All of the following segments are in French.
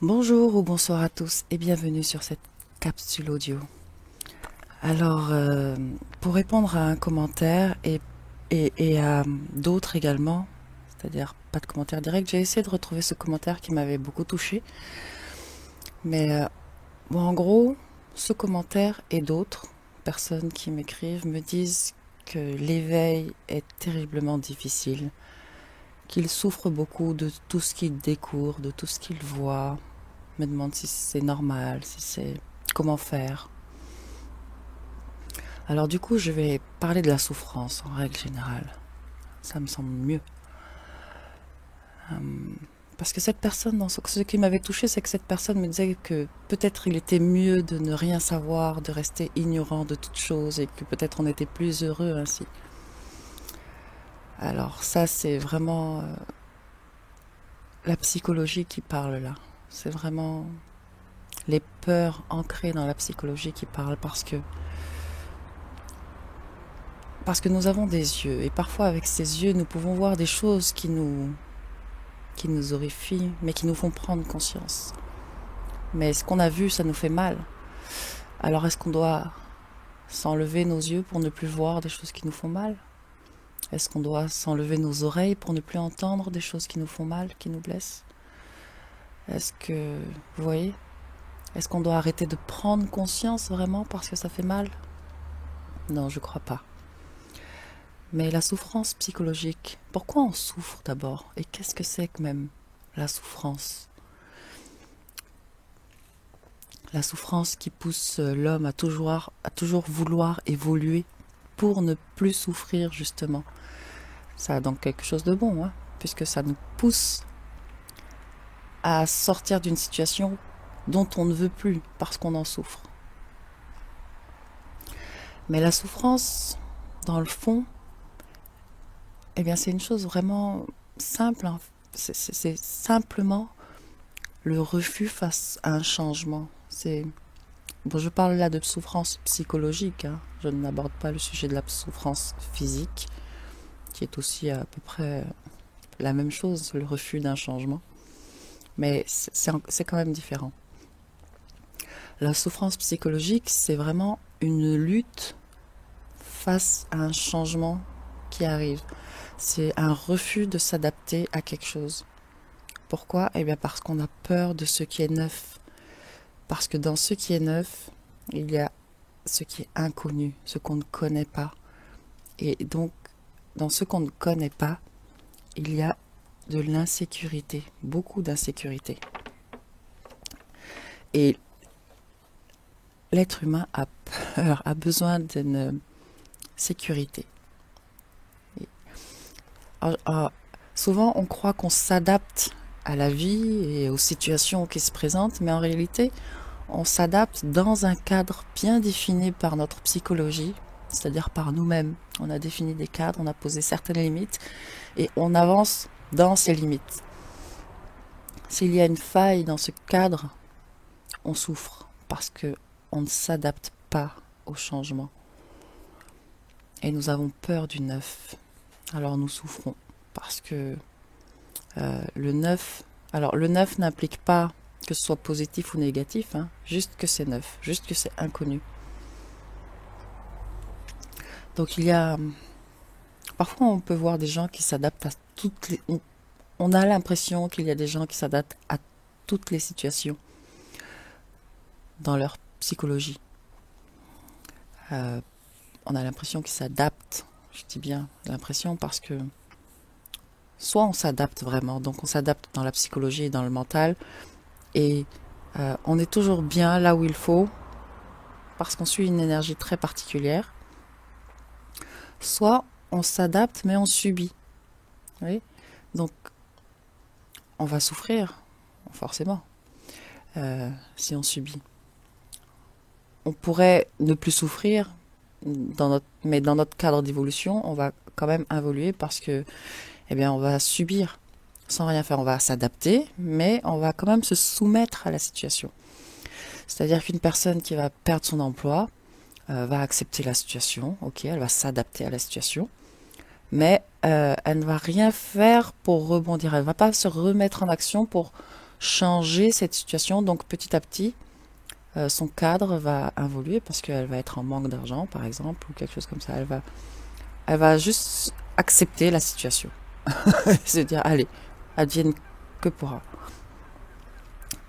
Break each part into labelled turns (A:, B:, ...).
A: Bonjour ou bonsoir à tous et bienvenue sur cette capsule audio. Alors, pour répondre à un commentaire et à d'autres également, c'est-à-dire pas de commentaire direct, j'ai essayé de retrouver ce commentaire qui m'avait beaucoup touché. Mais bon, en gros, ce commentaire et d'autres personnes qui m'écrivent me disent que l'éveil est terriblement difficile, qu'ils souffrent beaucoup de tout ce qu'ils découvrent, de tout ce qu'ils voient, me demandent si c'est normal, si c'est comment faire. Alors du coup, je vais parler de la souffrance en règle générale. Ça me semble mieux. Parce que cette personne, ce qui m'avait touché, c'est que cette personne me disait que peut-être il était mieux de ne rien savoir, de rester ignorant de toute chose et que peut-être on était plus heureux ainsi. Alors ça, c'est vraiment la psychologie qui parle là. C'est vraiment les peurs ancrées dans la psychologie qui parlent parce que nous avons des yeux et parfois avec ces yeux nous pouvons voir des choses qui nous horrifient mais qui nous font prendre conscience. Mais ce qu'on a vu, ça nous fait mal. Alors est-ce qu'on doit s'enlever nos yeux pour ne plus voir des choses qui nous font mal? Est-ce qu'on doit s'enlever nos oreilles pour ne plus entendre des choses qui nous font mal, qui nous blessent? Est-ce que, vous voyez, est-ce qu'on doit arrêter de prendre conscience vraiment parce que ça fait mal? Non, je crois pas. Mais la souffrance psychologique, pourquoi on souffre d'abord? Et qu'est-ce que c'est que même la souffrance? La souffrance qui pousse l'homme à toujours vouloir évoluer pour ne plus souffrir justement. Ça a donc quelque chose de bon, hein, puisque ça nous pousse à sortir d'une situation dont on ne veut plus parce qu'on en souffre. Mais la souffrance, dans le fond, eh bien c'est une chose vraiment simple, hein. C'est simplement le refus face à un changement. Bon, je parle là de souffrance psychologique, hein. Je n'aborde pas le sujet de la souffrance physique, qui est aussi à peu près la même chose, le refus d'un changement. Mais c'est quand même différent. La souffrance psychologique, c'est vraiment une lutte face à un changement qui arrive. C'est un refus de s'adapter à quelque chose. Pourquoi? Eh bien parce qu'on a peur de ce qui est neuf. Parce que dans ce qui est neuf, il y a ce qui est inconnu, ce qu'on ne connaît pas. Et donc, dans ce qu'on ne connaît pas, il y a de l'insécurité, beaucoup d'insécurité. Et l'être humain a peur, a besoin d'une sécurité. Et, souvent, on croit qu'on s'adapte à la vie et aux situations qui se présentent, mais en réalité, on s'adapte dans un cadre bien défini par notre psychologie, c'est-à-dire par nous-mêmes. On a défini des cadres, on a posé certaines limites et on avance dans ces limites. S'il y a une faille dans ce cadre, on souffre parce que on ne s'adapte pas au changement. Et nous avons peur du neuf. Alors nous souffrons parce que le neuf... Alors le neuf n'implique pas que ce soit positif ou négatif, hein, juste que c'est neuf, juste que c'est inconnu. Donc il y a... Parfois on peut voir des gens qui s'adaptent à toutes les... On a l'impression qu'il y a des gens qui s'adaptent à toutes les situations dans leur psychologie. On a l'impression qu'ils s'adaptent, je dis bien l'impression parce que soit on s'adapte vraiment, donc on s'adapte dans la psychologie et dans le mental, et on est toujours bien là où il faut, parce qu'on suit une énergie très particulière, soit on s'adapte mais on subit. Oui, donc on va souffrir, forcément, si on subit. On pourrait ne plus souffrir, mais dans notre cadre d'évolution, on va quand même évoluer parce que, eh bien, on va subir sans rien faire. On va s'adapter, mais on va quand même se soumettre à la situation. C'est-à-dire qu'une personne qui va perdre son emploi va accepter la situation, ok, elle va s'adapter à la situation, mais elle ne va rien faire pour rebondir. Elle ne va pas se remettre en action pour changer cette situation. Donc petit à petit, son cadre va évoluer parce qu'elle va être en manque d'argent, par exemple, ou quelque chose comme ça. Elle va juste accepter la situation. Se dire, allez, advienne que pourra.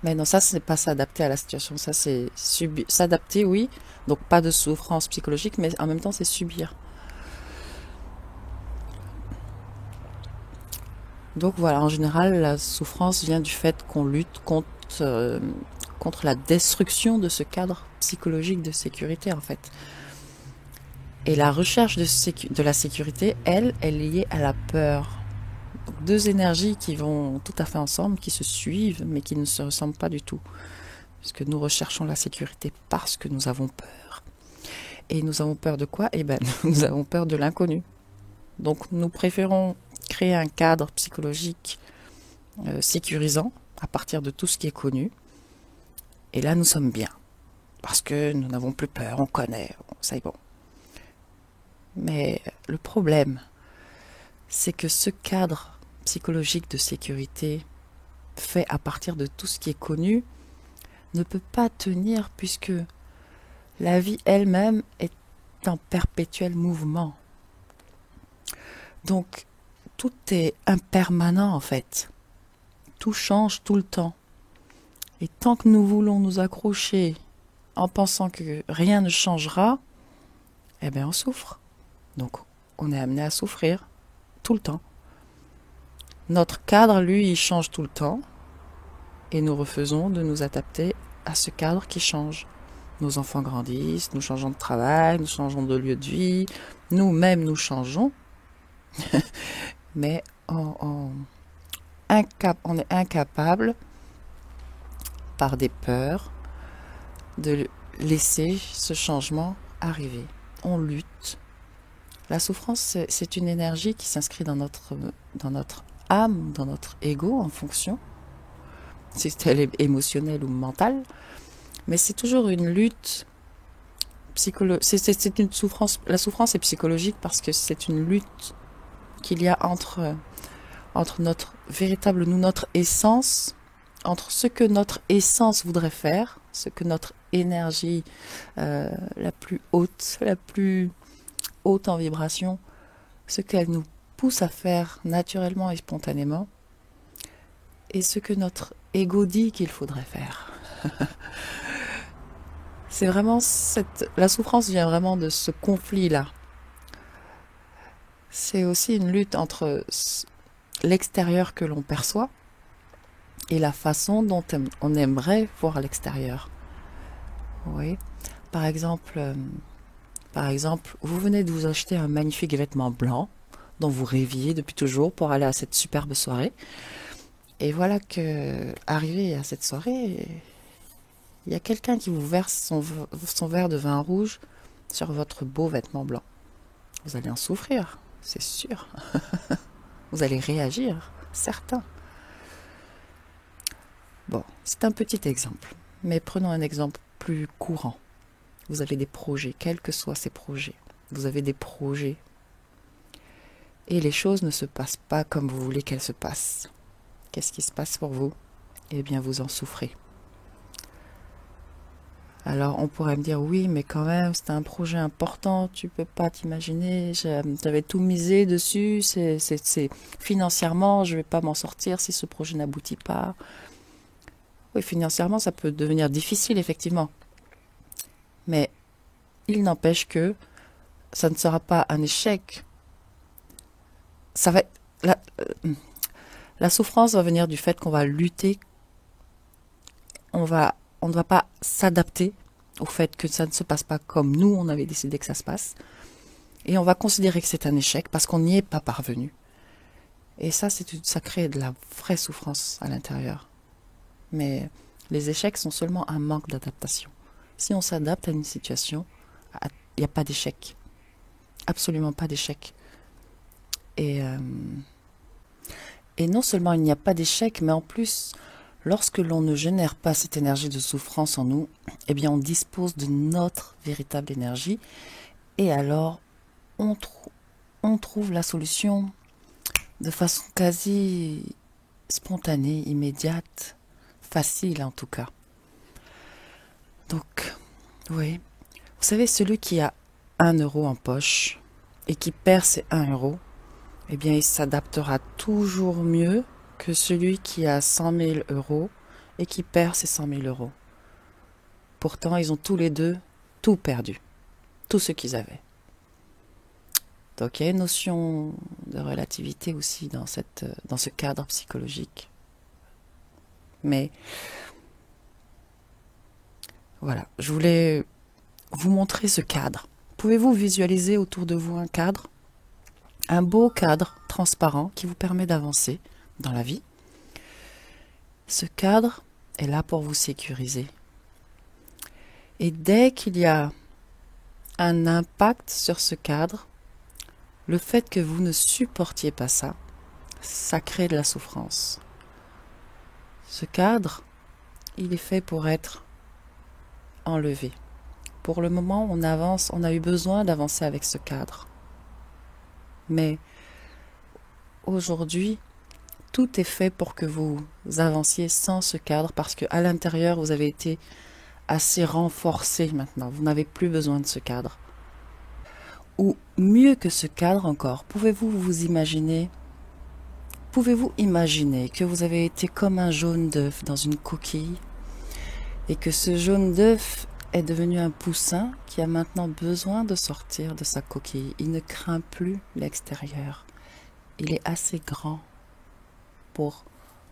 A: Mais non, ça, c'est pas s'adapter à la situation. Ça, c'est s'adapter, oui. Donc, pas de souffrance psychologique, mais en même temps, c'est subir. Donc, voilà, en général, la souffrance vient du fait qu'on lutte contre la destruction de ce cadre psychologique de sécurité, en fait. Et la recherche de la sécurité, elle, est liée à la peur. Donc, deux énergies qui vont tout à fait ensemble, qui se suivent, mais qui ne se ressemblent pas du tout. Puisque nous recherchons la sécurité parce que nous avons peur. Et nous avons peur de quoi? Eh ben, nous avons peur de l'inconnu. Donc, nous préférons créer un cadre psychologique sécurisant à partir de tout ce qui est connu. Et là, nous sommes bien. Parce que nous n'avons plus peur, on connaît, ça est bon. Mais le problème, c'est que ce cadre psychologique de sécurité fait à partir de tout ce qui est connu ne peut pas tenir puisque la vie elle-même est en perpétuel mouvement. Donc, tout est impermanent en fait. Tout change tout le temps. Et tant que nous voulons nous accrocher en pensant que rien ne changera, eh bien on souffre. Donc, on est amené à souffrir tout le temps. Notre cadre, lui, il change tout le temps. Et nous refusons de nous adapter à ce cadre qui change. Nos enfants grandissent, nous changeons de travail, nous changeons de lieu de vie, nous-mêmes nous changeons, mais on est incapable, par des peurs, de laisser ce changement arriver. On lutte. La souffrance, c'est une énergie qui s'inscrit dans notre âme, dans notre ego en fonction, si elle est émotionnelle ou mentale, mais c'est toujours une lutte psychologique. C'est une souffrance. La souffrance est psychologique parce que c'est une lutte qu'il y a entre notre véritable nous, notre essence, entre ce que notre essence voudrait faire, ce que notre énergie la plus haute en vibration, ce qu'elle nous pousse à faire naturellement et spontanément, et ce que notre ego dit qu'il faudrait faire. C'est vraiment la souffrance vient vraiment de ce conflit-là. C'est aussi une lutte entre l'extérieur que l'on perçoit et la façon dont on aimerait voir l'extérieur. Oui. Par exemple, vous venez de vous acheter un magnifique vêtement blanc dont vous rêviez depuis toujours pour aller à cette superbe soirée. Et voilà que, arrivé à cette soirée, il y a quelqu'un qui vous verse son verre de vin rouge sur votre beau vêtement blanc. Vous allez en souffrir, c'est sûr. Vous allez réagir, certain. Bon, c'est un petit exemple, mais prenons un exemple plus courant. Vous avez des projets, quels que soient ces projets. Vous avez des projets et les choses ne se passent pas comme vous voulez qu'elles se passent. Qu'est-ce qui se passe pour vous? Eh bien, vous en souffrez. Alors, on pourrait me dire, oui, mais quand même, c'est un projet important, tu peux pas t'imaginer, j'avais tout misé dessus, financièrement, je vais pas m'en sortir si ce projet n'aboutit pas. Oui, financièrement, ça peut devenir difficile, effectivement. Mais il n'empêche que ça ne sera pas un échec. Ça va être, la souffrance va venir du fait qu'on va lutter, on ne va pas s'adapter au fait que ça ne se passe pas comme nous, on avait décidé que ça se passe. Et on va considérer que c'est un échec parce qu'on n'y est pas parvenu. Et ça crée de la vraie souffrance à l'intérieur. Mais les échecs sont seulement un manque d'adaptation. Si on s'adapte à une situation, il n'y a pas d'échec. Absolument pas d'échec. Et non seulement il n'y a pas d'échec, mais en plus, lorsque l'on ne génère pas cette énergie de souffrance en nous, eh bien on dispose de notre véritable énergie. Et alors, on trouve la solution de façon quasi spontanée, immédiate. facile en tout cas. Donc, oui. Vous savez, celui qui a 1 euro en poche et qui perd ses 1 euro, eh bien, il s'adaptera toujours mieux que celui qui a 100 000 euros et qui perd ses 100 000 euros. Pourtant, ils ont tous les deux tout perdu, tout ce qu'ils avaient. Donc, il y a une notion de relativité aussi dans ce cadre psychologique. Mais voilà, je voulais vous montrer ce cadre. Pouvez-vous visualiser autour de vous un cadre? Un beau cadre transparent qui vous permet d'avancer dans la vie. Ce cadre est là pour vous sécuriser. Et dès qu'il y a un impact sur ce cadre, le fait que vous ne supportiez pas ça, ça crée de la souffrance. Ce cadre, il est fait pour être enlevé. Pour le moment, on avance, on a eu besoin d'avancer avec ce cadre. Mais aujourd'hui, tout est fait pour que vous avanciez sans ce cadre parce qu'à l'intérieur, vous avez été assez renforcé maintenant. Vous n'avez plus besoin de ce cadre. Ou mieux que ce cadre encore, pouvez-vous imaginer que vous avez été comme un jaune d'œuf dans une coquille et que ce jaune d'œuf est devenu un poussin qui a maintenant besoin de sortir de sa coquille. Il ne craint plus l'extérieur. Il est assez grand pour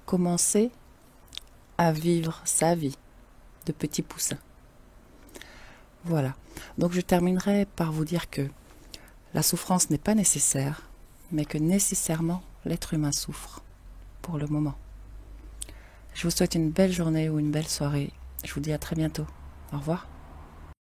A: commencer à vivre sa vie de petit poussin. Voilà. Donc je terminerai par vous dire que la souffrance n'est pas nécessaire, mais que nécessairement l'être humain souffre pour le moment. Je vous souhaite une belle journée ou une belle soirée. Je vous dis à très bientôt. Au revoir.